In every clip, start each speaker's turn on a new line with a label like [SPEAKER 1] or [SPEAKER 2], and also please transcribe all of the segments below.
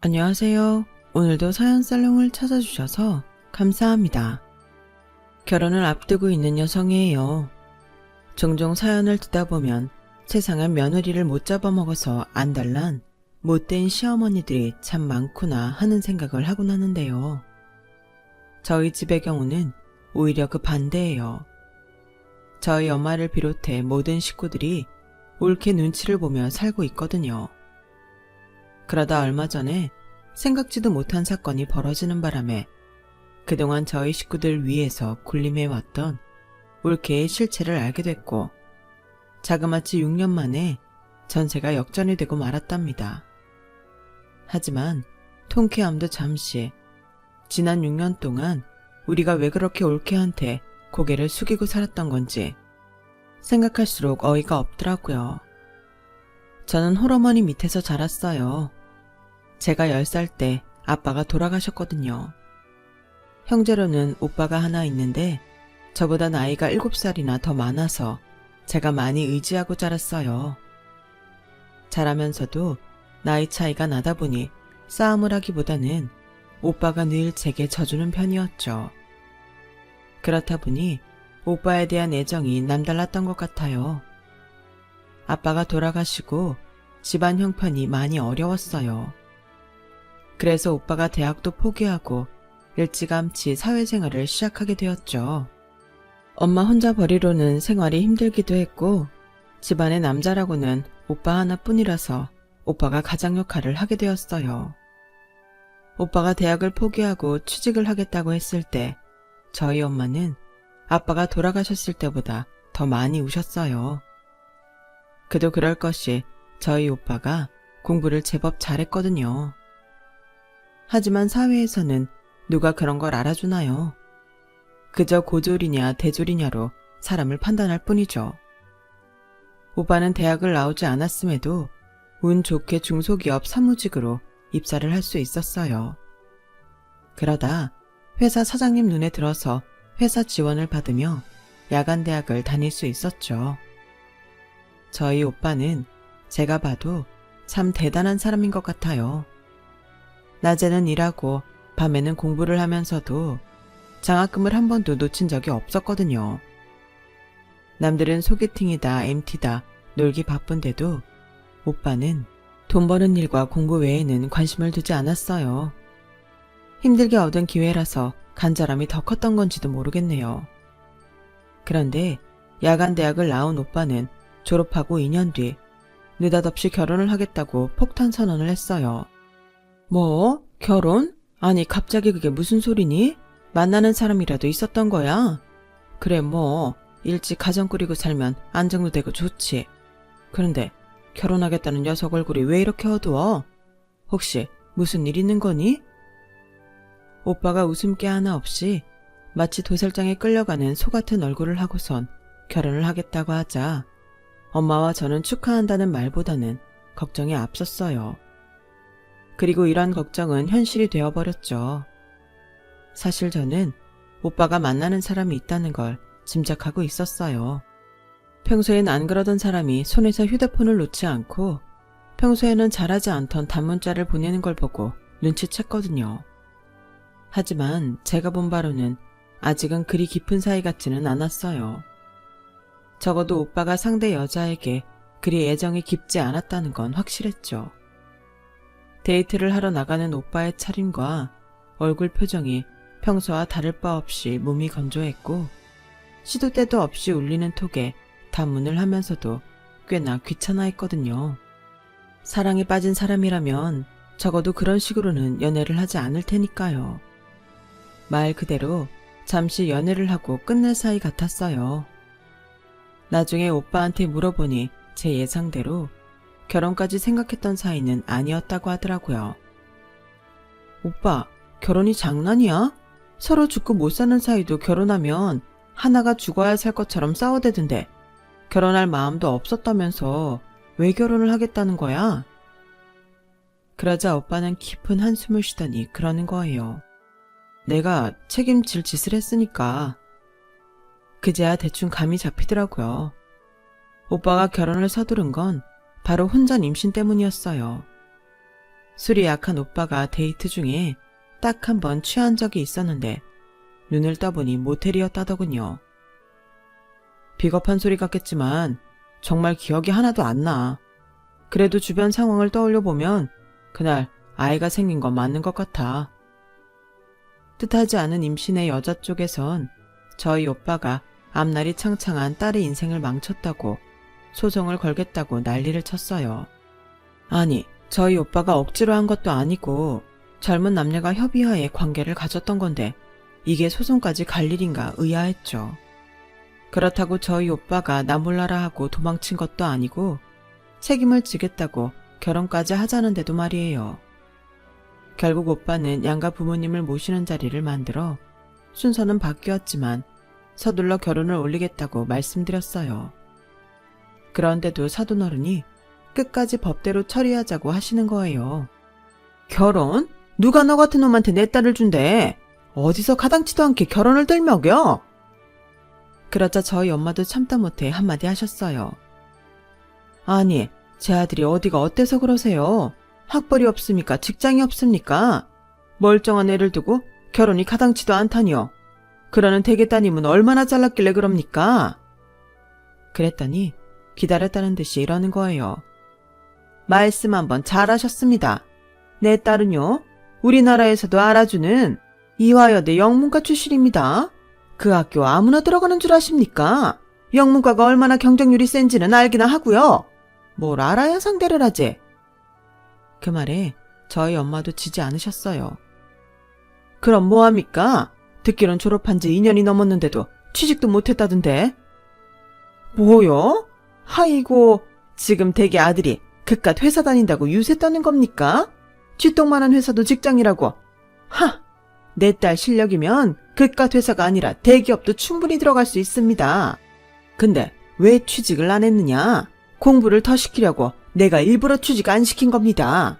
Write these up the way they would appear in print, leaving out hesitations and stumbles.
[SPEAKER 1] 안녕하세요. 오늘도 사연살롱을 찾아주셔서 감사합니다. 결혼을 앞두고 있는 여성이에요. 종종 사연을 듣다 보면 세상엔 며느리를 못 잡아먹어서 안달난 못된 시어머니들이 참 많구나 하는 생각을 하곤 하는데요. 저희 집의 경우는 오히려 그 반대예요. 저희 엄마를 비롯해 모든 식구들이 옳게 눈치를 보며 살고 있거든요. 그러다 얼마 전에 생각지도 못한 사건이 벌어지는 바람에 그동안 저희 식구들 위해서 군림해왔던 올케의 실체를 알게 됐고 자그마치 6년 만에 전세가 역전이 되고 말았답니다. 하지만 통쾌함도 잠시, 지난 6년 동안 우리가 왜 그렇게 올케한테 고개를 숙이고 살았던 건지 생각할수록 어이가 없더라고요. 저는 홀어머니 밑에서 자랐어요. 제가 10살 때 아빠가 돌아가셨거든요. 형제로는 오빠가 하나 있는데 저보다 나이가 7살이나 더 많아서 제가 많이 의지하고 자랐어요. 자라면서도 나이 차이가 나다 보니 싸움을 하기보다는 오빠가 늘 제게 져주는 편이었죠. 그렇다 보니 오빠에 대한 애정이 남달랐던 것 같아요. 아빠가 돌아가시고 집안 형편이 많이 어려웠어요. 그래서 오빠가 대학도 포기하고 일찌감치 사회생활을 시작하게 되었죠. 엄마 혼자 버리로는 생활이 힘들기도 했고 집안의 남자라고는 오빠 하나뿐이라서 오빠가 가장 역할을 하게 되었어요. 오빠가 대학을 포기하고 취직을 하겠다고 했을 때 저희 엄마는 아빠가 돌아가셨을 때보다 더 많이 우셨어요. 그도 그럴 것이 저희 오빠가 공부를 제법 잘했거든요. 하지만 사회에서는 누가 그런 걸 알아주나요? 그저 고졸이냐 대졸이냐로 사람을 판단할 뿐이죠. 오빠는 대학을 나오지 않았음에도 운 좋게 중소기업 사무직으로 입사를 할 수 있었어요. 그러다 회사 사장님 눈에 들어서 회사 지원을 받으며 야간 대학을 다닐 수 있었죠. 저희 오빠는 제가 봐도 참 대단한 사람인 것 같아요. 낮에는 일하고 밤에는 공부를 하면서도 장학금을 한 번도 놓친 적이 없었거든요. 남들은 소개팅이다, MT다, 놀기 바쁜데도 오빠는 돈 버는 일과 공부 외에는 관심을 두지 않았어요. 힘들게 얻은 기회라서 간절함이 더 컸던 건지도 모르겠네요. 그런데 야간 대학을 나온 오빠는 졸업하고 2년 뒤 느닷없이 결혼을 하겠다고 폭탄 선언을 했어요. 뭐? 결혼? 아니 갑자기 그게 무슨 소리니? 만나는 사람이라도 있었던 거야? 그래 뭐 일찍 가정 꾸리고 살면 안정도 되고 좋지. 그런데 결혼하겠다는 녀석 얼굴이 왜 이렇게 어두워? 혹시 무슨 일 있는 거니? 오빠가 웃음기 하나 없이 마치 도살장에 끌려가는 소 같은 얼굴을 하고선 결혼을 하겠다고 하자 엄마와 저는 축하한다는 말보다는 걱정이 앞섰어요. 그리고 이런 걱정은 현실이 되어버렸죠. 사실 저는 오빠가 만나는 사람이 있다는 걸 짐작하고 있었어요. 평소엔 안 그러던 사람이 손에서 휴대폰을 놓지 않고 평소에는 잘하지 않던 단문자를 보내는 걸 보고 눈치챘거든요. 하지만 제가 본 바로는 아직은 그리 깊은 사이 같지는 않았어요. 적어도 오빠가 상대 여자에게 그리 애정이 깊지 않았다는 건 확실했죠. 데이트를 하러 나가는 오빠의 차림과 얼굴 표정이 평소와 다를 바 없이 몸이 건조했고 시도 때도 없이 울리는 톡에 단문을 하면서도 꽤나 귀찮아했거든요. 사랑에 빠진 사람이라면 적어도 그런 식으로는 연애를 하지 않을 테니까요. 말 그대로 잠시 연애를 하고 끝낼 사이 같았어요. 나중에 오빠한테 물어보니 제 예상대로 결혼까지 생각했던 사이는 아니었다고 하더라고요. 오빠, 결혼이 장난이야? 서로 죽고 못 사는 사이도 결혼하면 하나가 죽어야 살 것처럼 싸워대던데 결혼할 마음도 없었다면서 왜 결혼을 하겠다는 거야? 그러자 오빠는 깊은 한숨을 쉬더니 그러는 거예요. 내가 책임질 짓을 했으니까. 그제야 대충 감이 잡히더라고요. 오빠가 결혼을 서두른 건 바로 혼전 임신 때문이었어요. 술이 약한 오빠가 데이트 중에 딱 한 번 취한 적이 있었는데 눈을 떠보니 모텔이었다더군요. 비겁한 소리 같겠지만 정말 기억이 하나도 안 나. 그래도 주변 상황을 떠올려 보면 그날 아이가 생긴 건 맞는 것 같아. 뜻하지 않은 임신의 여자 쪽에선 저희 오빠가 앞날이 창창한 딸의 인생을 망쳤다고 소송을 걸겠다고 난리를 쳤어요. 아니, 저희 오빠가 억지로 한 것도 아니고 젊은 남녀가 협의하에 관계를 가졌던 건데 이게 소송까지 갈 일인가 의아했죠. 그렇다고 저희 오빠가 나 몰라라 하고 도망친 것도 아니고 책임을 지겠다고 결혼까지 하자는데도 말이에요. 결국 오빠는 양가 부모님을 모시는 자리를 만들어 순서는 바뀌었지만 서둘러 결혼을 올리겠다고 말씀드렸어요. 그런데도 사돈어른이 끝까지 법대로 처리하자고 하시는 거예요. 결혼? 누가 너 같은 놈한테 내 딸을 준대? 어디서 가당치도 않게 결혼을 들먹여? 그러자 저희 엄마도 참다 못해 한마디 하셨어요. 아니, 제 아들이 어디가 어때서 그러세요? 학벌이 없습니까? 직장이 없습니까? 멀쩡한 애를 두고 결혼이 가당치도 않다니요. 그러는 대개 따님은 얼마나 잘났길래 그럽니까? 그랬더니 기다렸다는 듯이 이러는 거예요. 말씀 한번 잘하셨습니다. 내 딸은요, 우리나라에서도 알아주는 이화여대 영문과 출신입니다. 그 학교 아무나 들어가는 줄 아십니까? 영문과가 얼마나 경쟁률이 센지는 알기나 하고요. 뭘 알아야 상대를 하지? 그 말에 저희 엄마도 지지 않으셨어요. 그럼 뭐합니까? 듣기론 졸업한 지 2년이 넘었는데도 취직도 못했다던데. 뭐요? 아이고, 지금 댁의 아들이 그깟 회사 다닌다고 유세 떠는 겁니까? 쥐똥만한 회사도 직장이라고. 하! 내 딸 실력이면 그깟 회사가 아니라 대기업도 충분히 들어갈 수 있습니다. 근데 왜 취직을 안 했느냐? 공부를 더 시키려고 내가 일부러 취직 안 시킨 겁니다.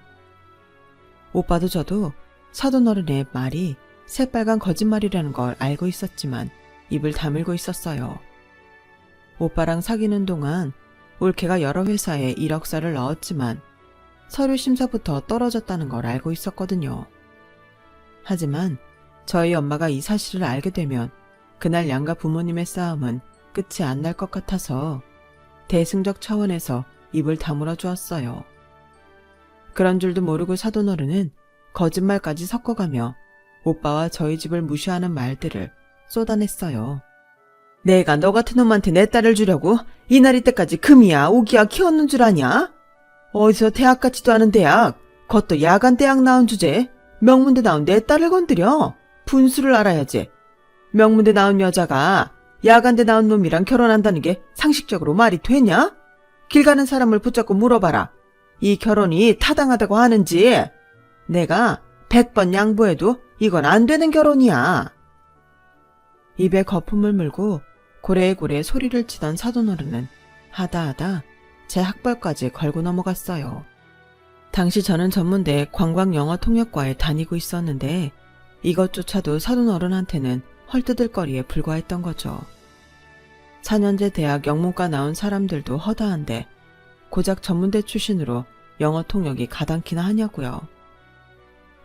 [SPEAKER 1] 오빠도 저도 사돈어른의 말이 새빨간 거짓말이라는 걸 알고 있었지만 입을 다물고 있었어요. 오빠랑 사귀는 동안 올케가 여러 회사에 이력서를 넣었지만 서류 심사부터 떨어졌다는 걸 알고 있었거든요. 하지만 저희 엄마가 이 사실을 알게 되면 그날 양가 부모님의 싸움은 끝이 안 날 것 같아서 대승적 차원에서 입을 다물어 주었어요. 그런 줄도 모르고 사돈어른은 거짓말까지 섞어가며 오빠와 저희 집을 무시하는 말들을 쏟아냈어요. 내가 너 같은 놈한테 내 딸을 주려고 이날이 때까지 금이야 오기야 키웠는 줄 아냐? 어디서 대학 같지도 않은 대학, 그것도 야간 대학 나온 주제에 명문대 나온 내 딸을 건드려? 분수를 알아야지. 명문대 나온 여자가 야간대 나온 놈이랑 결혼한다는 게 상식적으로 말이 되냐? 길 가는 사람을 붙잡고 물어봐라. 이 결혼이 타당하다고 하는지. 내가 100번 양보해도 이건 안 되는 결혼이야. 입에 거품을 물고 고래고래 소리를 치던 사돈어른은 하다하다 제 학벌까지 걸고 넘어갔어요. 당시 저는 전문대 관광영어통역과에 다니고 있었는데 이것조차도 사돈어른한테는 헐뜯을거리에 불과했던 거죠. 4년제 대학 영문과 나온 사람들도 허다한데 고작 전문대 출신으로 영어통역이 가당키나 하냐고요.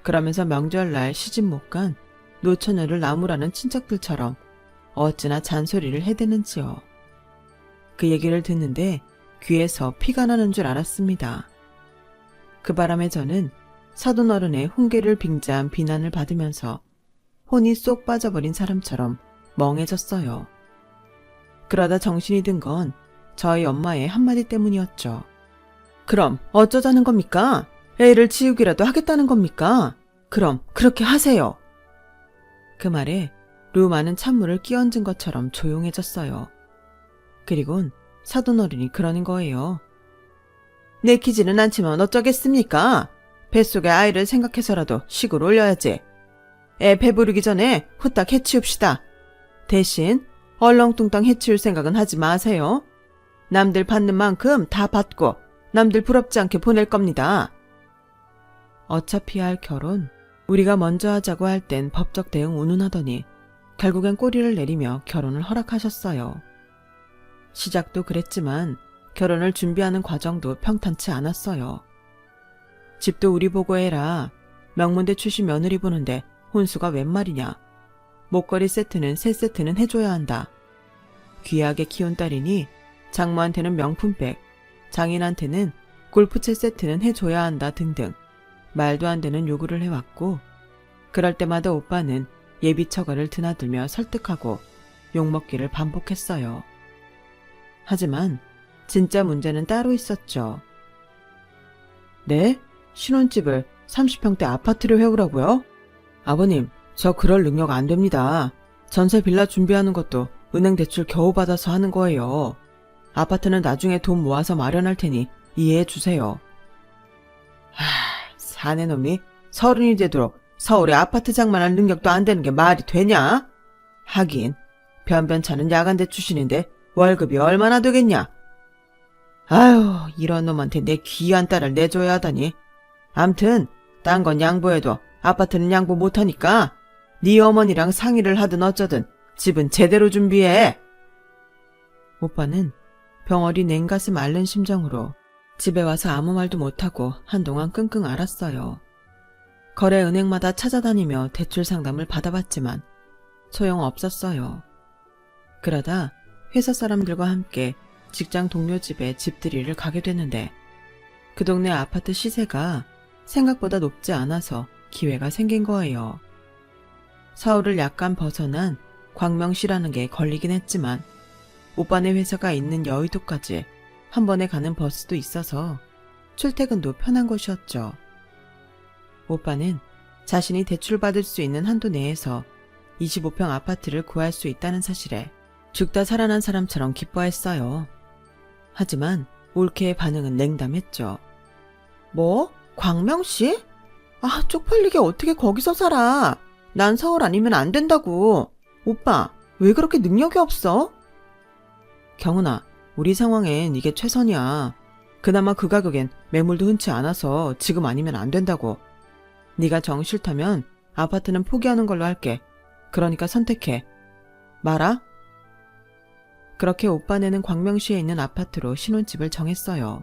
[SPEAKER 1] 그러면서 명절날 시집 못 간 노처녀를 나무라는 친척들처럼 어찌나 잔소리를 해대는지요. 그 얘기를 듣는데 귀에서 피가 나는 줄 알았습니다. 그 바람에 저는 사돈어른의 훈계를 빙자한 비난을 받으면서 혼이 쏙 빠져버린 사람처럼 멍해졌어요. 그러다 정신이 든 건 저희 엄마의 한마디 때문이었죠. 그럼 어쩌자는 겁니까? 애를 지우기라도 하겠다는 겁니까? 그럼 그렇게 하세요. 그 말에 루 많은 찬물을 끼얹은 것처럼 조용해졌어요. 그리곤 사돈어른이 그러는 거예요. 내키지는 않지만 어쩌겠습니까? 뱃속의 아이를 생각해서라도 식을 올려야지. 애 배부르기 전에 후딱 해치웁시다. 대신 얼렁뚱땅 해치울 생각은 하지 마세요. 남들 받는 만큼 다 받고 남들 부럽지 않게 보낼 겁니다. 어차피 할 결혼, 우리가 먼저 하자고 할 땐 법적 대응 운운하더니 결국엔 꼬리를 내리며 결혼을 허락하셨어요. 시작도 그랬지만 결혼을 준비하는 과정도 평탄치 않았어요. 집도 우리 보고 해라. 명문대 출신 며느리 보는데 혼수가 웬 말이냐. 목걸이 세트는 3세트는 해줘야 한다. 귀하게 키운 딸이니 장모한테는 명품백, 장인한테는 골프채 세트는 해줘야 한다 등등 말도 안 되는 요구를 해왔고, 그럴 때마다 오빠는 예비 처가를 드나들며 설득하고 욕먹기를 반복했어요. 하지만 진짜 문제는 따로 있었죠. 네? 신혼집을 30평대 아파트로 해오라고요? 아버님, 저 그럴 능력 안 됩니다. 전세 빌라 준비하는 것도 은행 대출 겨우 받아서 하는 거예요. 아파트는 나중에 돈 모아서 마련할 테니 이해해 주세요. 사내 놈이 30이 되도록 서울에 아파트 장만할 능력도 안 되는 게 말이 되냐? 하긴 변변찮은 야간대 출신인데 월급이 얼마나 되겠냐? 아유, 이런 놈한테 내 귀한 딸을 내줘야 하다니. 암튼 딴 건 양보해도 아파트는 양보 못하니까 네 어머니랑 상의를 하든 어쩌든 집은 제대로 준비해. 오빠는 병어리 냉가슴 앓는 심정으로 집에 와서 아무 말도 못하고 한동안 끙끙 앓았어요. 거래은행마다 찾아다니며 대출 상담을 받아봤지만 소용없었어요. 그러다 회사 사람들과 함께 직장 동료 집에 집들이를 가게 됐는데 그 동네 아파트 시세가 생각보다 높지 않아서 기회가 생긴 거예요. 서울을 약간 벗어난 광명시라는 게 걸리긴 했지만 오빠네 회사가 있는 여의도까지 한 번에 가는 버스도 있어서 출퇴근도 편한 곳이었죠. 오빠는 자신이 대출받을 수 있는 한도 내에서 25평 아파트를 구할 수 있다는 사실에 죽다 살아난 사람처럼 기뻐했어요. 하지만 올케의 반응은 냉담했죠. 뭐? 광명시? 아, 쪽팔리게 어떻게 거기서 살아? 난 서울 아니면 안 된다고. 오빠, 왜 그렇게 능력이 없어? 경은아, 우리 상황엔 이게 최선이야. 그나마 그 가격엔 매물도 흔치 않아서 지금 아니면 안 된다고. 네가 정 싫다면 아파트는 포기하는 걸로 할게. 그러니까 선택해. 말아? 그렇게 오빠네는 광명시에 있는 아파트로 신혼집을 정했어요.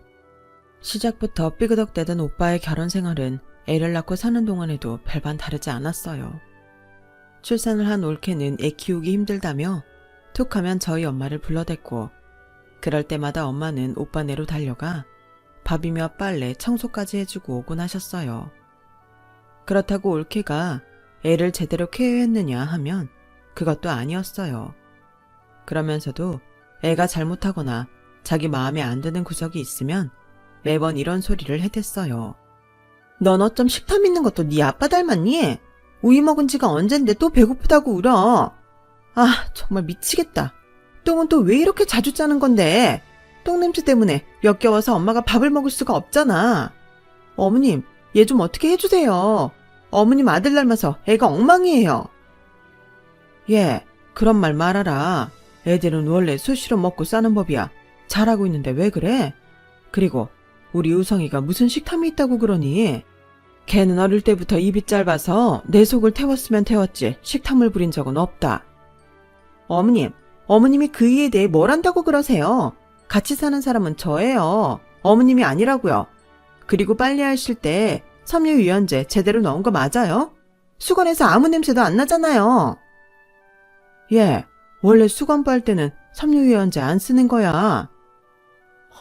[SPEAKER 1] 시작부터 삐그덕대던 오빠의 결혼 생활은 애를 낳고 사는 동안에도 별반 다르지 않았어요. 출산을 한 올케는 애 키우기 힘들다며 툭하면 저희 엄마를 불러댔고, 그럴 때마다 엄마는 오빠네로 달려가 밥이며 빨래, 청소까지 해주고 오곤 하셨어요. 그렇다고 올케가 애를 제대로 케어했느냐 하면 그것도 아니었어요. 그러면서도 애가 잘못하거나 자기 마음에 안 드는 구석이 있으면 매번 이런 소리를 해댔어요. 넌 어쩜 식탐 있는 것도 네 아빠 닮았니? 우유 먹은 지가 언젠데 또 배고프다고 울어. 아, 정말 미치겠다. 똥은 또 왜 이렇게 자주 짜는 건데? 똥냄새 때문에 역겨워서 엄마가 밥을 먹을 수가 없잖아. 어머님, 얘 좀 어떻게 해주세요. 어머님 아들 닮아서 애가 엉망이에요. 예, 그런 말 말아라. 애들은 원래 수시로 먹고 싸는 법이야. 잘하고 있는데 왜 그래? 그리고 우리 우성이가 무슨 식탐이 있다고 그러니? 걔는 어릴 때부터 입이 짧아서 내 속을 태웠으면 태웠지 식탐을 부린 적은 없다. 어머님, 어머님이 그 일에 대해 뭘 안다고 그러세요? 같이 사는 사람은 저예요. 어머님이 아니라고요. 그리고 빨래하실 때 섬유유연제 제대로 넣은 거 맞아요? 수건에서 아무 냄새도 안 나잖아요. 예, 원래 수건 빨 때는 섬유유연제 안 쓰는 거야.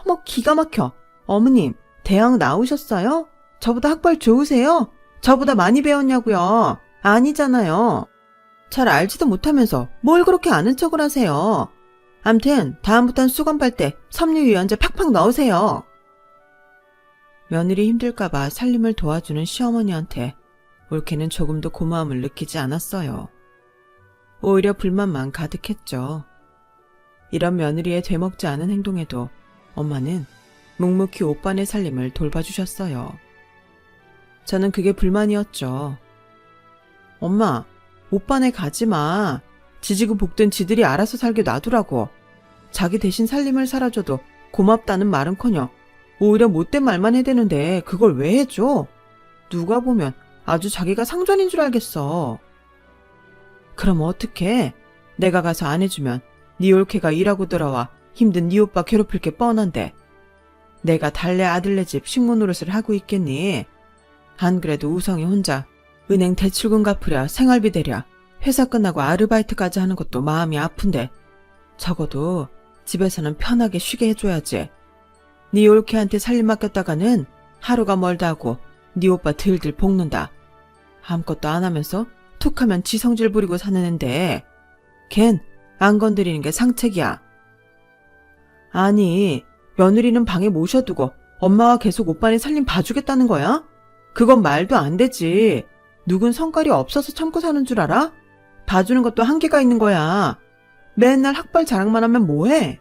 [SPEAKER 1] 어머, 기가 막혀. 어머님, 대학 나오셨어요? 저보다 학벌 좋으세요? 저보다 많이 배웠냐고요? 아니잖아요. 잘 알지도 못하면서 뭘 그렇게 아는 척을 하세요. 암튼 다음부턴 수건 빨 때 섬유유연제 팍팍 넣으세요. 며느리 힘들까봐 살림을 도와주는 시어머니한테 올케는 조금도 고마움을 느끼지 않았어요. 오히려 불만만 가득했죠. 이런 며느리의 되먹지 않은 행동에도 엄마는 묵묵히 오빠네 살림을 돌봐주셨어요. 저는 그게 불만이었죠. 엄마, 오빠네 가지마. 지지고 볶든 지들이 알아서 살게 놔두라고. 자기 대신 살림을 살아줘도 고맙다는 말은커녕 오히려 못된 말만 해대는데 그걸 왜 해줘? 누가 보면 아주 자기가 상전인 줄 알겠어. 그럼 어떡해? 내가 가서 안 해주면 네 올케가 일하고 돌아와 힘든 네 오빠 괴롭힐 게 뻔한데 내가 달래 아들네 집 식모 노릇을 하고 있겠니? 안 그래도 우성이 혼자 은행 대출금 갚으랴 생활비 대랴 회사 끝나고 아르바이트까지 하는 것도 마음이 아픈데 적어도 집에서는 편하게 쉬게 해줘야지. 네 올케한테 살림 맡겼다가는 하루가 멀다 하고 네 오빠 들들 볶는다. 아무것도 안 하면서 툭하면 지 성질 부리고 사는 앤데 걘 안 건드리는 게 상책이야. 아니, 며느리는 방에 모셔두고 엄마가 계속 오빠네 살림 봐주겠다는 거야? 그건 말도 안 되지. 누군 성깔이 없어서 참고 사는 줄 알아? 봐주는 것도 한계가 있는 거야. 맨날 학벌 자랑만 하면 뭐해?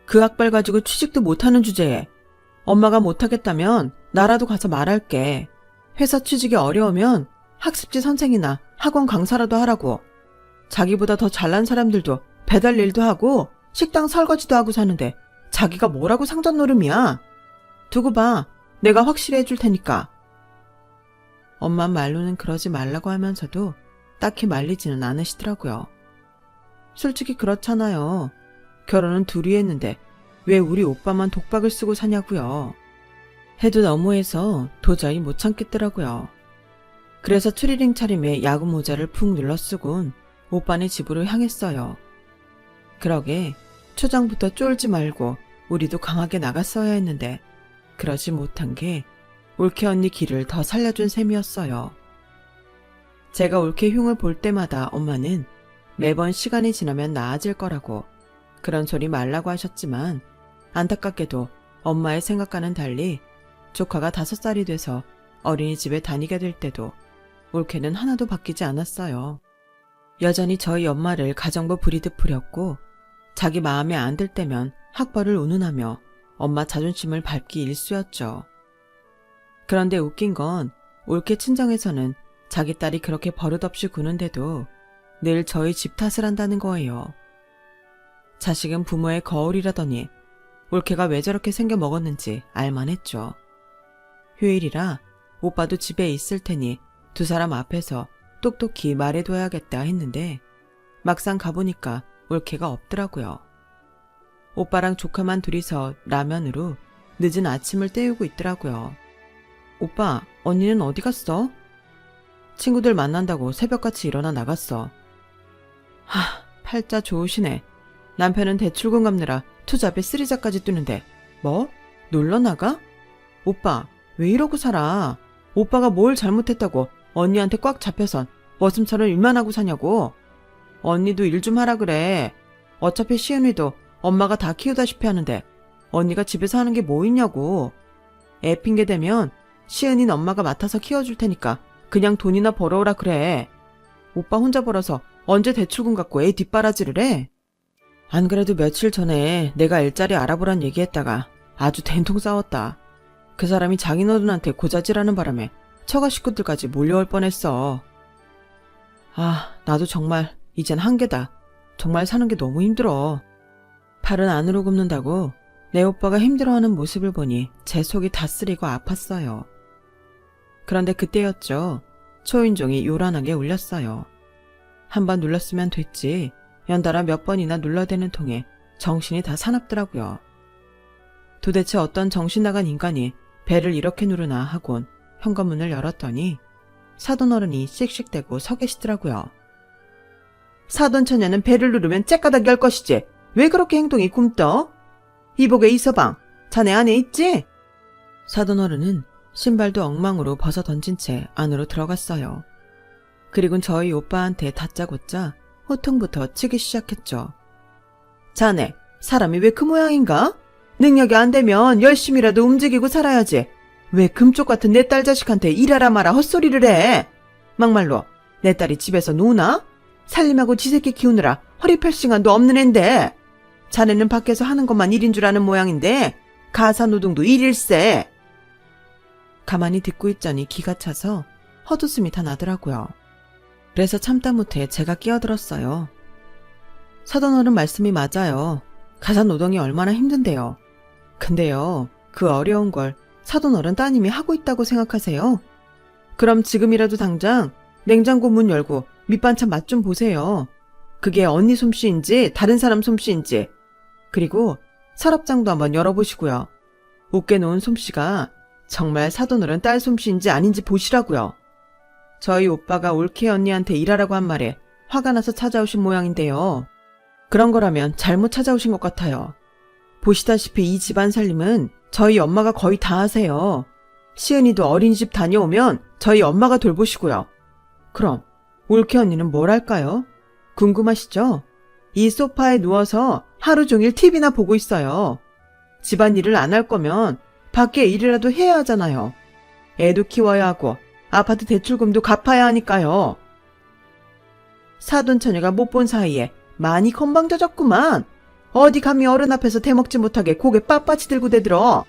[SPEAKER 1] 그 학벌 가지고 취직도 못하는 주제에 엄마가 못하겠다면 나라도 가서 말할게. 회사 취직이 어려우면 학습지 선생이나 학원 강사라도 하라고. 자기보다 더 잘난 사람들도 배달 일도 하고 식당 설거지도 하고 사는데 자기가 뭐라고 상전 노름이야. 두고 봐. 내가 확실히 해줄 테니까. 엄마 말로는 그러지 말라고 하면서도 딱히 말리지는 않으시더라고요. 솔직히 그렇잖아요. 결혼은 둘이 했는데 왜 우리 오빠만 독박을 쓰고 사냐고요. 해도 너무해서 도저히 못 참겠더라고요. 그래서 추리닝 차림에 야구 모자를 푹 눌러쓰곤 오빠네 집으로 향했어요. 그러게 초장부터 쫄지 말고 우리도 강하게 나갔어야 했는데 그러지 못한 게 올케 언니 길을 더 살려준 셈이었어요. 제가 올케 흉을 볼 때마다 엄마는 매번 시간이 지나면 나아질 거라고 그런 소리 말라고 하셨지만 안타깝게도 엄마의 생각과는 달리 조카가 5살이 돼서 어린이집에 다니게 될 때도 올케는 하나도 바뀌지 않았어요. 여전히 저희 엄마를 가정부 부리듯 부렸고 자기 마음에 안 들 때면 학벌을 운운하며 엄마 자존심을 밟기 일쑤였죠. 그런데 웃긴 건 올케 친정에서는 자기 딸이 그렇게 버릇없이 구는데도 늘 저희 집 탓을 한다는 거예요. 자식은 부모의 거울이라더니 올케가 왜 저렇게 생겨 먹었는지 알만했죠. 휴일이라 오빠도 집에 있을 테니 두 사람 앞에서 똑똑히 말해둬야겠다 했는데 막상 가보니까 올케가 없더라고요. 오빠랑 조카만 둘이서 라면으로 늦은 아침을 때우고 있더라고요. 오빠, 언니는 어디 갔어? 친구들 만난다고 새벽같이 일어나 나갔어. 팔자 좋으시네. 남편은 대출금 갚느라 투잡에 쓰리자까지 뛰는데 뭐? 놀러 나가? 오빠, 왜 이러고 살아? 오빠가 뭘 잘못했다고 언니한테 꽉 잡혀선 머슴처럼 일만 하고 사냐고. 언니도 일 좀 하라 그래. 어차피 시은이도 엄마가 다 키우다시피 하는데 언니가 집에서 하는 게 뭐 있냐고. 애 핑계 대면 시은이는 엄마가 맡아서 키워줄 테니까 그냥 돈이나 벌어오라 그래. 오빠 혼자 벌어서 언제 대출금 갖고 애 뒷바라지를 해? 안 그래도 며칠 전에 내가 일자리 알아보란 얘기했다가 아주 된통 싸웠다. 그 사람이 장인어른한테 고자질하는 바람에 처가 식구들까지 몰려올 뻔했어. 나도 정말 이젠 한계다. 정말 사는 게 너무 힘들어. 팔은 안으로 굽는다고 내 오빠가 힘들어하는 모습을 보니 제 속이 다 쓰리고 아팠어요. 그런데 그때였죠. 초인종이 요란하게 울렸어요. 한번 눌렀으면 됐지. 연달아 몇 번이나 눌러대는 통에 정신이 다 사납더라고요. 도대체 어떤 정신 나간 인간이 배를 이렇게 누르나 하곤 현관문을 열었더니 사돈어른이 씩씩대고 서 계시더라고요. 사돈 처녀는 배를 누르면 째까닥이 할 것이지 왜 그렇게 행동이 굼떠? 이복에 이서방, 자네 안에 있지? 사돈어른은 신발도 엉망으로 벗어 던진 채 안으로 들어갔어요. 그리곤 저희 오빠한테 다짜고짜 호통부터 치기 시작했죠. 자네, 사람이 왜 그 모양인가? 능력이 안 되면 열심히라도 움직이고 살아야지. 왜 금쪽 같은 내 딸 자식한테 일하라 마라 헛소리를 해? 막말로 내 딸이 집에서 노나? 살림하고 지새끼 키우느라 허리 펼 시간도 없는 앤데 자네는 밖에서 하는 것만 일인 줄 아는 모양인데 가사노동도 일일세. 가만히 듣고 있자니 기가 차서 헛웃음이 다 나더라고요. 그래서 참다 못해 제가 끼어들었어요. 사돈어른 말씀이 맞아요. 가사노동이 얼마나 힘든데요. 근데요, 그 어려운 걸 사돈어른 따님이 하고 있다고 생각하세요? 그럼 지금이라도 당장 냉장고 문 열고 밑반찬 맛 좀 보세요. 그게 언니 솜씨인지 다른 사람 솜씨인지. 그리고 서랍장도 한번 열어보시고요. 으깨 놓은 솜씨가 정말 사돈어른 딸 솜씨인지 아닌지 보시라고요. 저희 오빠가 올케 언니한테 일하라고 한 말에 화가 나서 찾아오신 모양인데요. 그런 거라면 잘못 찾아오신 것 같아요. 보시다시피 이 집안 살림은 저희 엄마가 거의 다 하세요. 시은이도 어린이집 다녀오면 저희 엄마가 돌보시고요. 그럼 올케 언니는 뭘 할까요? 궁금하시죠? 이 소파에 누워서 하루 종일 TV나 보고 있어요. 집안일을 안 할 거면 밖에 일이라도 해야 하잖아요. 애도 키워야 하고 아파트 대출금도 갚아야 하니까요. 사돈 처녀가 못 본 사이에 많이 건방져졌구만. 어디 감히 어른 앞에서 대먹지 못하게 고개 빳빳이 들고 대들어.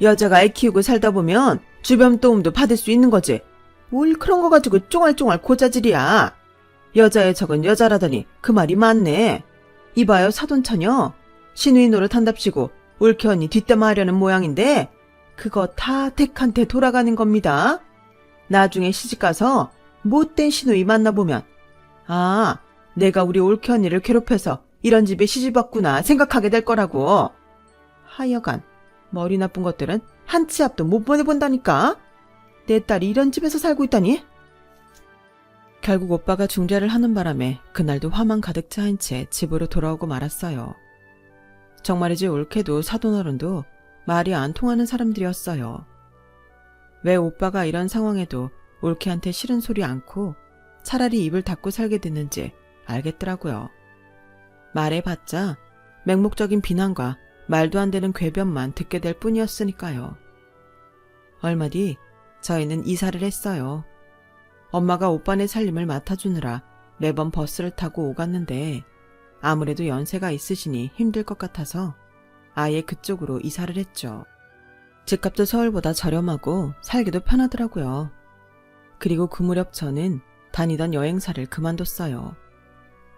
[SPEAKER 1] 여자가 애 키우고 살다 보면 주변 도움도 받을 수 있는 거지. 뭘 그런 거 가지고 쫑알쫑알 고자질이야. 여자의 적은 여자라더니 그 말이 맞네. 이봐요 사돈 처녀. 신우이 노릇한답시고 올케 언니 뒷담화 하려는 모양인데 그거 다 댁한테 돌아가는 겁니다. 나중에 시집가서 못된 신우이 만나보면 아, 내가 우리 올케 언니를 괴롭혀서 이런 집에 시집왔구나 생각하게 될 거라고. 하여간 머리 나쁜 것들은 한 치 앞도 못 보내본다니까. 내 딸이 이런 집에서 살고 있다니. 결국 오빠가 중재를 하는 바람에 그날도 화만 가득 차인 채 집으로 돌아오고 말았어요. 정말이지 올케도 사돈어른도 말이 안 통하는 사람들이었어요. 왜 오빠가 이런 상황에도 올케한테 싫은 소리 않고 차라리 입을 닫고 살게 됐는지 알겠더라고요. 말해봤자 맹목적인 비난과 말도 안 되는 궤변만 듣게 될 뿐이었으니까요. 얼마 뒤 저희는 이사를 했어요. 엄마가 오빠네 살림을 맡아주느라 매번 버스를 타고 오갔는데 아무래도 연세가 있으시니 힘들 것 같아서 아예 그쪽으로 이사를 했죠. 집값도 서울보다 저렴하고 살기도 편하더라고요. 그리고 그 무렵 저는 다니던 여행사를 그만뒀어요.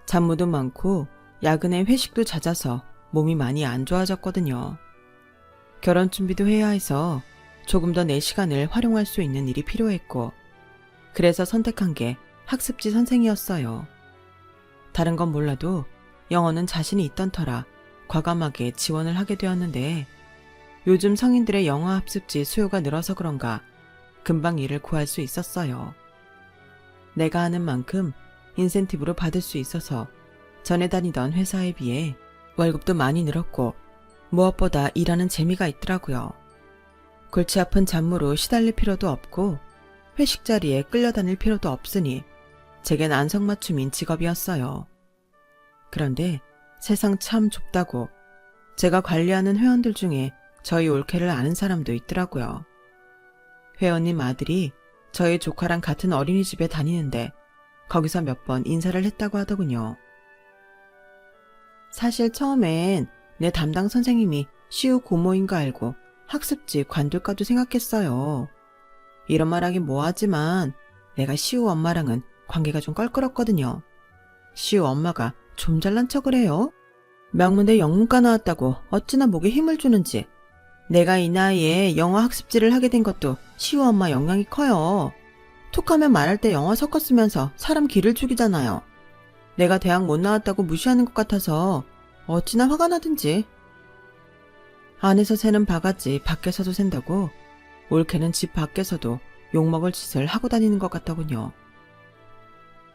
[SPEAKER 1] 잡무도 많고 야근에 회식도 잦아서 몸이 많이 안 좋아졌거든요. 결혼 준비도 해야 해서 조금 더 내 시간을 활용할 수 있는 일이 필요했고 그래서 선택한 게 학습지 선생이었어요. 다른 건 몰라도 영어는 자신이 있던 터라 과감하게 지원을 하게 되었는데 요즘 성인들의 영어 학습지 수요가 늘어서 그런가 금방 일을 구할 수 있었어요. 내가 하는 만큼 인센티브로 받을 수 있어서 전에 다니던 회사에 비해 월급도 많이 늘었고 무엇보다 일하는 재미가 있더라고요. 골치 아픈 잡무로 시달릴 필요도 없고 회식 자리에 끌려다닐 필요도 없으니 제겐 안성맞춤인 직업이었어요. 그런데 세상 참 좁다고 제가 관리하는 회원들 중에 저희 올케를 아는 사람도 있더라고요. 회원님 아들이 저희 조카랑 같은 어린이집에 다니는데 거기서 몇 번 인사를 했다고 하더군요. 사실 처음엔 내 담당 선생님이 시우 고모인 거 알고 학습지 관둘까도 생각했어요. 이런 말하긴 뭐하지만 내가 시우 엄마랑은 관계가 좀 껄끄럽거든요. 시우 엄마가 좀 잘난 척을 해요. 명문대 영문과 나왔다고 어찌나 목에 힘을 주는지. 내가 이 나이에 영어 학습지를 하게 된 것도 시우 엄마 영향이 커요. 툭하면 말할 때 영어 섞어 쓰면서 사람 기를 죽이잖아요. 내가 대학 못 나왔다고 무시하는 것 같아서 어찌나 화가 나든지. 안에서 새는 바가지 밖에서도 샌다고 올케는 집 밖에서도 욕먹을 짓을 하고 다니는 것 같더군요.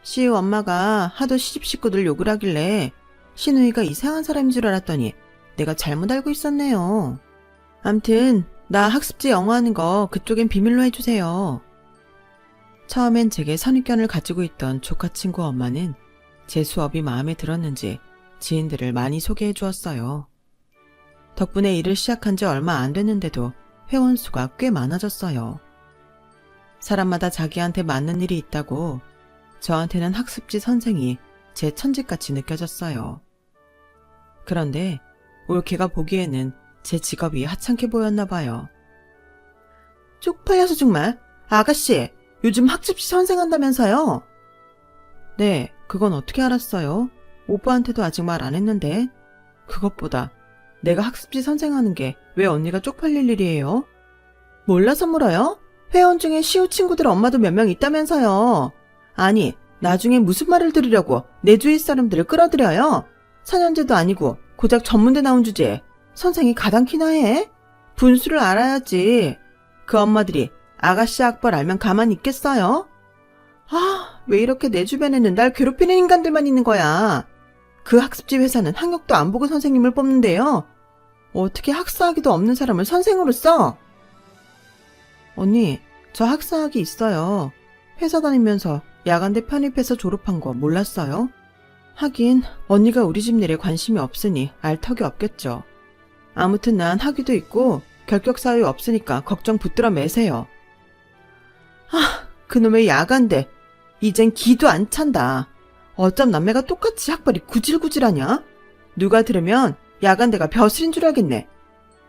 [SPEAKER 1] 시우 엄마가 하도 시집 식구들 욕을 하길래 신우이가 이상한 사람인 줄 알았더니 내가 잘못 알고 있었네요. 암튼 나 학습지 영어하는 거 그쪽엔 비밀로 해주세요. 처음엔 제게 선입견을 가지고 있던 조카 친구 엄마는 제 수업이 마음에 들었는지 지인들을 많이 소개해 주었어요. 덕분에 일을 시작한 지 얼마 안 됐는데도 회원 수가 꽤 많아졌어요. 사람마다 자기한테 맞는 일이 있다고 저한테는 학습지 선생이 제 천직같이 느껴졌어요. 그런데 올케가 보기에는 제 직업이 하찮게 보였나 봐요. 쪽팔려서 정말. 아가씨, 요즘 학습지 선생한다면서요? 네, 그건 어떻게 알았어요? 오빠한테도 아직 말 안 했는데. 그것보다 내가 학습지 선생하는 게 왜 언니가 쪽팔릴 일이에요? 몰라서 물어요? 회원 중에 시우 친구들 엄마도 몇 명 있다면서요. 아니, 나중에 무슨 말을 들으려고 내 주위 사람들을 끌어들여요? 4년제도 아니고 고작 전문대 나온 주제에 선생이 가당키나 해? 분수를 알아야지. 그 엄마들이 아가씨 학벌 알면 가만히 있겠어요? 왜 이렇게 내 주변에는 날 괴롭히는 인간들만 있는 거야. 그 학습지 회사는 학력도 안 보고 선생님을 뽑는데요. 어떻게 학사학위도 없는 사람을 선생으로 써? 언니, 저 학사학위 있어요. 회사 다니면서 야간대 편입해서 졸업한 거 몰랐어요? 하긴 언니가 우리 집 일에 관심이 없으니 알 턱이 없겠죠. 아무튼 난 학위도 있고 결격 사유 없으니까 걱정 붙들어 매세요. 그놈의 야간대. 이젠 기도 안 찬다. 어쩜 남매가 똑같이 학벌이 구질구질하냐? 누가 들으면 야간대가 벼슬인 줄 알겠네.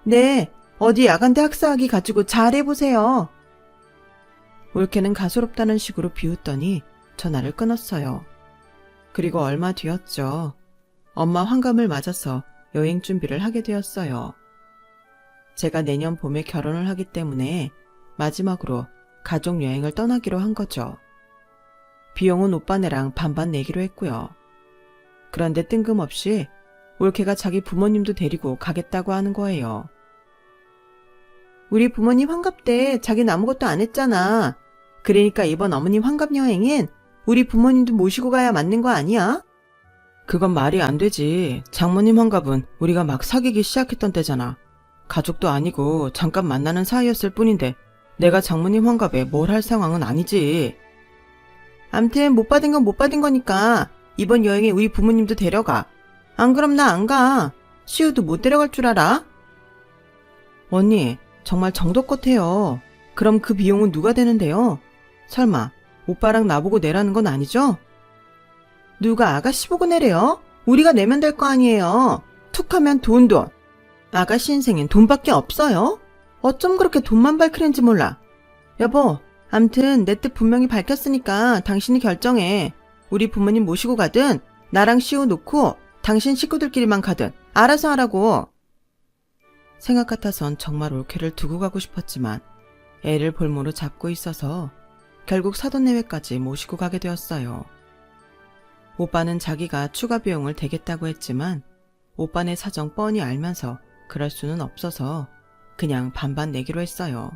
[SPEAKER 1] 네, 어디 야간대 학사학위 가지고 잘해보세요. 올케는 가소롭다는 식으로 비웃더니 전화를 끊었어요. 그리고 얼마 뒤였죠. 엄마 환갑을 맞아서 여행 준비를 하게 되었어요. 제가 내년 봄에 결혼을 하기 때문에 마지막으로 가족 여행을 떠나기로 한 거죠. 비용은 오빠네랑 반반 내기로 했고요. 그런데 뜬금없이 올케가 자기 부모님도 데리고 가겠다고 하는 거예요. 우리 부모님 환갑 때 자기는 아무것도 안 했잖아. 그러니까 이번 어머님 환갑 여행엔 우리 부모님도 모시고 가야 맞는 거 아니야? 그건 말이 안 되지. 장모님 환갑은 우리가 막 사귀기 시작했던 때잖아. 가족도 아니고 잠깐 만나는 사이였을 뿐인데 내가 장모님 환갑에 뭘 할 상황은 아니지. 암튼 못 받은 건 못 받은 거니까 이번 여행에 우리 부모님도 데려가. 안 그럼 나 안 가. 시우도 못 데려갈 줄 알아? 언니, 정말 정도껏 해요. 그럼 그 비용은 누가 되는데요? 설마 오빠랑 나보고 내라는 건 아니죠? 누가 아가씨 보고 내래요? 우리가 내면 될 거 아니에요. 툭하면 돈. 아가씨 인생엔 돈밖에 없어요? 어쩜 그렇게 돈만 밝히는지 몰라. 여보, 암튼 내 뜻 분명히 밝혔으니까 당신이 결정해. 우리 부모님 모시고 가든 나랑 시우 놓고 당신 식구들끼리만 가든 알아서 하라고. 생각 같아선 정말 올케를 두고 가고 싶었지만 애를 볼모로 잡고 있어서 결국 사돈내외까지 모시고 가게 되었어요. 오빠는 자기가 추가 비용을 대겠다고 했지만 오빠네 사정 뻔히 알면서 그럴 수는 없어서 그냥 반반 내기로 했어요.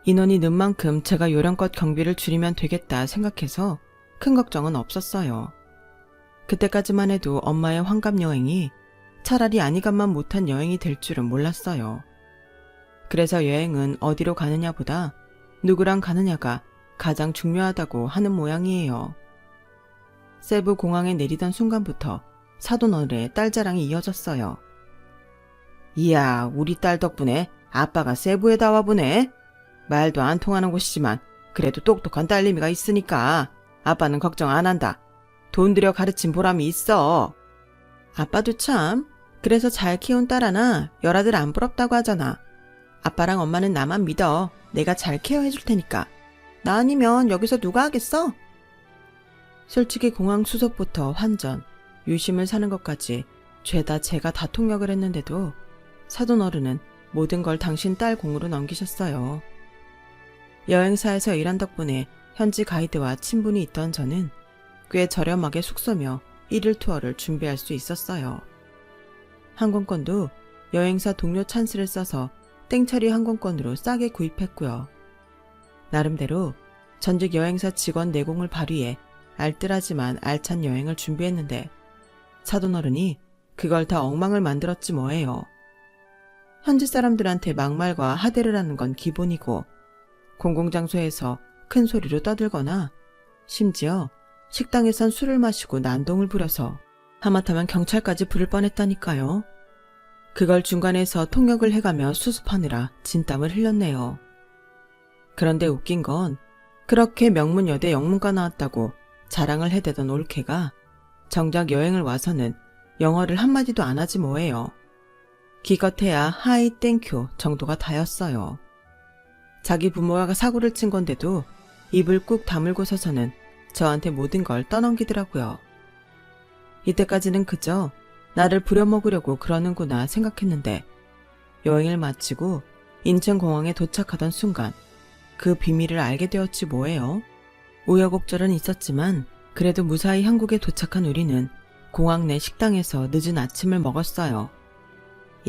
[SPEAKER 1] 인원이 는 만큼 제가 요령껏 경비를 줄이면 되겠다 생각해서 큰 걱정은 없었어요. 그때까지만 해도 엄마의 환갑 여행이 차라리 아니간만 못한 여행이 될 줄은 몰랐어요. 그래서 여행은 어디로 가느냐보다 누구랑 가느냐가 가장 중요하다고 하는 모양이에요. 세부 공항에 내리던 순간부터 사돈어른의 딸 자랑이 이어졌어요. 이야, 우리 딸 덕분에 아빠가 세부에 다 와보네. 말도 안 통하는 곳이지만 그래도 똑똑한 딸내미가 있으니까 아빠는 걱정 안 한다. 돈 들여 가르친 보람이 있어. 아빠도 참, 그래서 잘 키운 딸 하나 열아들 안 부럽다고 하잖아. 아빠랑 엄마는 나만 믿어. 내가 잘 케어해줄 테니까. 나 아니면 여기서 누가 하겠어? 솔직히 공항 수속부터 환전, 유심을 사는 것까지 죄다 제가 다 통역을 했는데도 사돈어른은 모든 걸 당신 딸 공으로 넘기셨어요. 여행사에서 일한 덕분에 현지 가이드와 친분이 있던 저는 꽤 저렴하게 숙소며 1일 투어를 준비할 수 있었어요. 항공권도 여행사 동료 찬스를 써서 땡처리 항공권으로 싸게 구입했고요. 나름대로 전직 여행사 직원 내공을 발휘해 알뜰하지만 알찬 여행을 준비했는데 사돈어른이 그걸 다 엉망을 만들었지 뭐예요. 현지 사람들한테 막말과 하대를 하는 건 기본이고 공공장소에서 큰 소리로 떠들거나 심지어 식당에선 술을 마시고 난동을 부려서 하마터면 경찰까지 부를 뻔했다니까요. 그걸 중간에서 통역을 해가며 수습하느라 진땀을 흘렸네요. 그런데 웃긴 건 그렇게 명문여대 영문과 나왔다고 자랑을 해대던 올케가 정작 여행을 와서는 영어를 한마디도 안 하지 뭐예요. 기껏해야 하이 땡큐 정도가 다였어요. 자기 부모가 사고를 친 건데도 입을 꾹 다물고 서서는 저한테 모든 걸 떠넘기더라고요. 이때까지는 그저 나를 부려먹으려고 그러는구나 생각했는데 여행을 마치고 인천공항에 도착하던 순간 그 비밀을 알게 되었지 뭐예요. 우여곡절은 있었지만 그래도 무사히 한국에 도착한 우리는 공항 내 식당에서 늦은 아침을 먹었어요.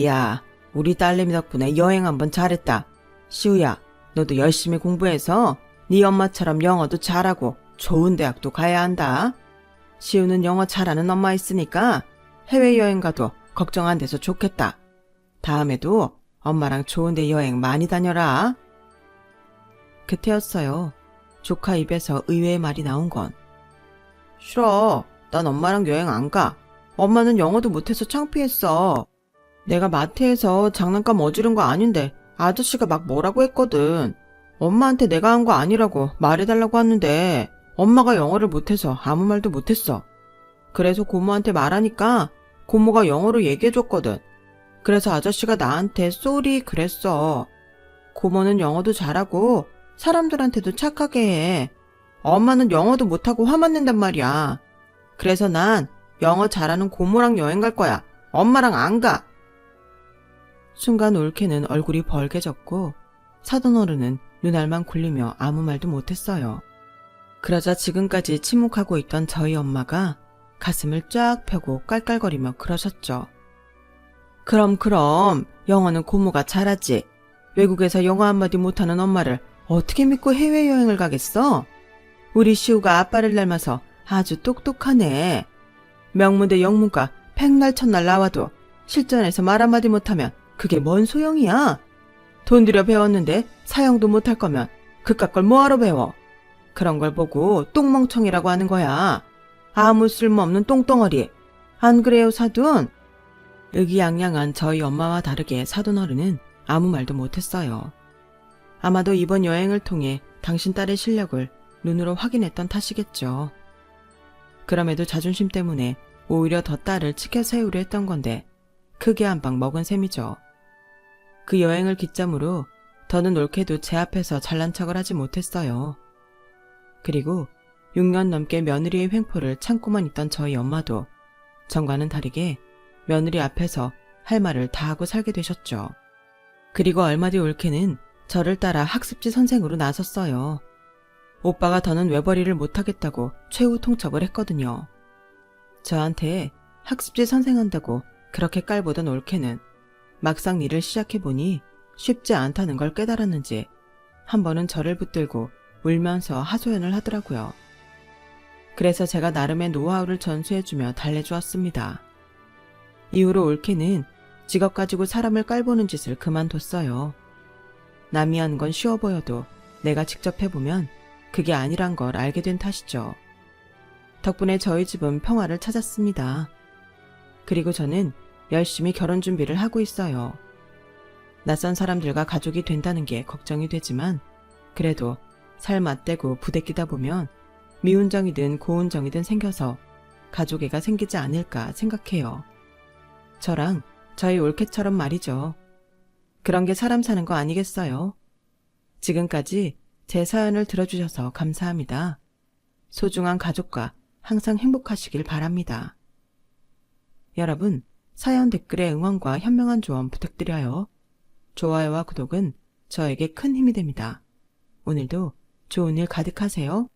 [SPEAKER 1] 야, 우리 딸내미 덕분에 여행 한번 잘했다. 시우야, 너도 열심히 공부해서 네 엄마처럼 영어도 잘하고 좋은 대학도 가야 한다. 시우는 영어 잘하는 엄마 있으니까 해외여행 가도 걱정 안 돼서 좋겠다. 다음에도 엄마랑 좋은 데 여행 많이 다녀라. 그때였어요. 조카 입에서 의외의 말이 나온 건. 싫어. 난 엄마랑 여행 안 가. 엄마는 영어도 못해서 창피했어. 내가 마트에서 장난감 어지른 거 아닌데 아저씨가 막 뭐라고 했거든. 엄마한테 내가 한 거 아니라고 말해달라고 하는데 엄마가 영어를 못해서 아무 말도 못했어. 그래서 고모한테 말하니까 고모가 영어로 얘기해줬거든. 그래서 아저씨가 나한테 쏘리 그랬어. 고모는 영어도 잘하고 사람들한테도 착하게 해. 엄마는 영어도 못하고 화만 낸단 말이야. 그래서 난 영어 잘하는 고모랑 여행 갈 거야. 엄마랑 안 가. 순간 올케는 얼굴이 벌개졌고 사돈어른은 눈알만 굴리며 아무 말도 못했어요. 그러자 지금까지 침묵하고 있던 저희 엄마가 가슴을 쫙 펴고 깔깔거리며 그러셨죠. 그럼 영어는 고모가 잘하지. 외국에서 영어 한마디 못하는 엄마를 어떻게 믿고 해외여행을 가겠어? 우리 시우가 아빠를 닮아서 아주 똑똑하네. 명문대 영문과 백날 첫날 나와도 실전에서 말 한마디 못하면 그게 뭔 소용이야? 돈 들여 배웠는데 사용도 못할 거면 그깟 걸 뭐하러 배워? 그런 걸 보고 똥멍청이라고 하는 거야. 아무 쓸모없는 똥덩어리. 안 그래요, 사돈? 의기양양한 저희 엄마와 다르게 사돈어른은 아무 말도 못했어요. 아마도 이번 여행을 통해 당신 딸의 실력을 눈으로 확인했던 탓이겠죠. 그럼에도 자존심 때문에 오히려 더 딸을 치켜세우려 했던 건데 크게 한 방 먹은 셈이죠. 그 여행을 기점으로 더는 옳게도 제 앞에서 잘난 척을 하지 못했어요. 그리고 6년 넘게 며느리의 횡포를 참고만 있던 저희 엄마도 전과는 다르게 며느리 앞에서 할 말을 다 하고 살게 되셨죠. 그리고 얼마 뒤 올케는 저를 따라 학습지 선생으로 나섰어요. 오빠가 더는 외벌이를 못하겠다고 최후 통첩을 했거든요. 저한테 학습지 선생한다고 그렇게 깔보던 올케는 막상 일을 시작해보니 쉽지 않다는 걸 깨달았는지 한 번은 저를 붙들고 울면서 하소연을 하더라고요. 그래서 제가 나름의 노하우를 전수해주며 달래주었습니다. 이후로 올케는 직업 가지고 사람을 깔보는 짓을 그만뒀어요. 남이 하는 건 쉬워 보여도 내가 직접 해보면 그게 아니란 걸 알게 된 탓이죠. 덕분에 저희 집은 평화를 찾았습니다. 그리고 저는 열심히 결혼 준비를 하고 있어요. 낯선 사람들과 가족이 된다는 게 걱정이 되지만 그래도 살 맞대고 부대끼다 보면 미운정이든 고운정이든 생겨서 가족애가 생기지 않을까 생각해요. 저랑 저희 올케처럼 말이죠. 그런 게 사람 사는 거 아니겠어요? 지금까지 제 사연을 들어주셔서 감사합니다. 소중한 가족과 항상 행복하시길 바랍니다. 여러분, 사연 댓글에 응원과 현명한 조언 부탁드려요. 좋아요와 구독은 저에게 큰 힘이 됩니다. 오늘도 좋은 일 가득하세요.